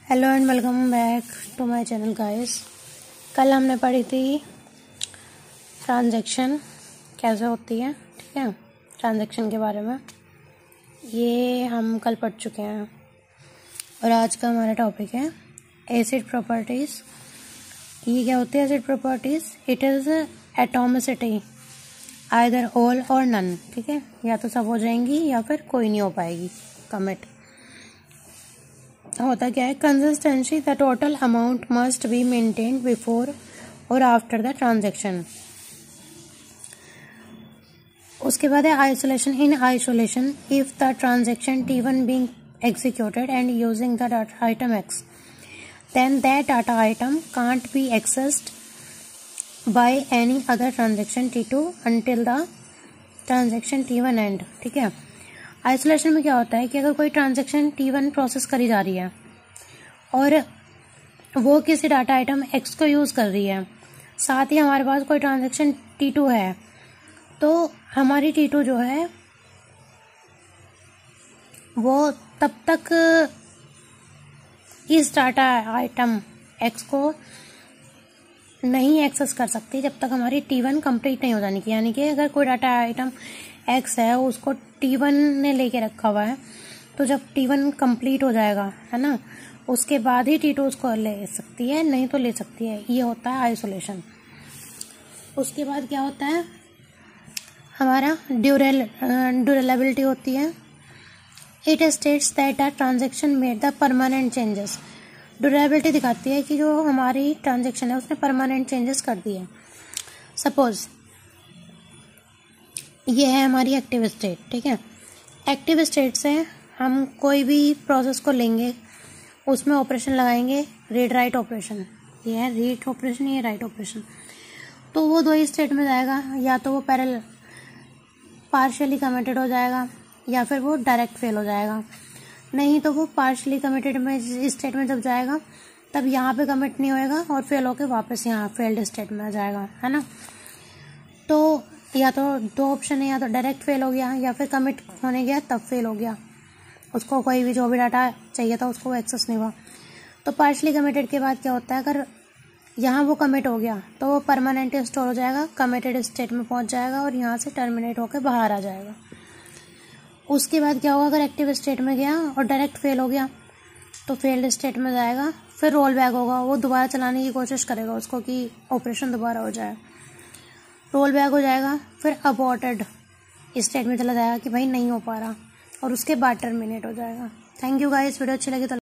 Hello and welcome back to my channel guys. कल हमने पढ़ी थी ट्रांजैक्शन कैसे होती है, ठीक है। ट्रांजैक्शन के बारे में ये हम कल पढ़ चुके हैं और आज का हमारा टॉपिक है एसिड प्रॉपर्टीज़। ये क्या होती है acid properties? It is atomicity either all और नन, ठीक है। या तो सब हो जाएंगी या फिर कोई नहीं हो पाएगी कमिट। होता क्या है, consistency the total amount must be maintained before और आफ्टर द ट्रांजैक्शन। उसके बाद है isolation. In isolation if the transaction T1 being executed and using the data item X, then that data item can't be accessed by any other transaction T2 until the transaction T1 end, ठीक है। Isolation में क्या होता है कि अगर कोई transaction T1 process करी जा रही है और वो किसी डाटा आइटम X को यूज़ कर रही है, साथ ही हमारे पास कोई ट्रांजैक्शन T2 है, तो हमारी T2 जो है वो तब तक इस डाटा आइटम X को नहीं एक्सेस कर सकती जब तक हमारी T1 कंप्लीट नहीं हो जाने की। यानी कि अगर कोई डाटा आइटम X है उसको T1 ने लेके रखा हुआ है, तो जब T1 कंप्लीट हो जाएगा, है ना, उसके बाद ही T2 उसको ले सकती है, नहीं तो ले सकती है। ये होता है आइसोलेशन। उसके बाद क्या होता है हमारा ड्यूरेबिलिटी होती है। It states that the transaction made the permanent changes. Durability दिखाती है कि जो हमारी ट्रांजेक्शन है उसने परमानेंट चेंजेस कर दिए। सपोज ये है हमारी एक्टिव स्टेट, ठीक है। एक्टिव स्टेट से हम कोई भी प्रोसेस को लेंगे, उसमें ऑपरेशन लगाएंगे, रीड राइट ऑपरेशन। ये है रीड ऑपरेशन, ये राइट ऑपरेशन। तो वो दो ही स्टेट में जाएगा, या तो वो पार्शियली कमिटेड हो जाएगा या फिर वो डायरेक्ट फेल हो जाएगा। नहीं तो वो पार्शियली कमिटेड में स्टेट में जब जाएगा तब यहाँ पे कमिट नहीं होएगा और फेल होकर वापस यहाँ फेल्ड स्टेट में आ जाएगा, है ना। तो या तो दो ऑप्शन है, या तो डायरेक्ट फेल हो गया या फिर कमिट होने गया तब फेल हो गया, उसको कोई भी जो भी डाटा चाहिए था उसको एक्सेस नहीं हुआ। तो पार्शली कमिटेड के बाद क्या होता है, अगर यहाँ वो कमिट हो गया तो वो परमानेंट स्टोर हो जाएगा, कमिटेड स्टेट में पहुँच जाएगा और यहाँ से टर्मिनेट होकर बाहर आ जाएगा। उसके बाद क्या होगा, अगर एक्टिव स्टेट में गया और डायरेक्ट फेल हो गया तो फेल्ड स्टेट में जाएगा, फिर रोल बैक होगा, वो दोबारा चलाने की कोशिश करेगा उसको कि ऑपरेशन दोबारा हो जाए, रोल बैक हो जाएगा, फिर अबॉर्टेड स्टेट में चला जाएगा कि भाई नहीं हो पा रहा, और उसके बाद टर्मिनेट हो जाएगा। थैंक यू गाइस, वीडियो अच्छी लगी तो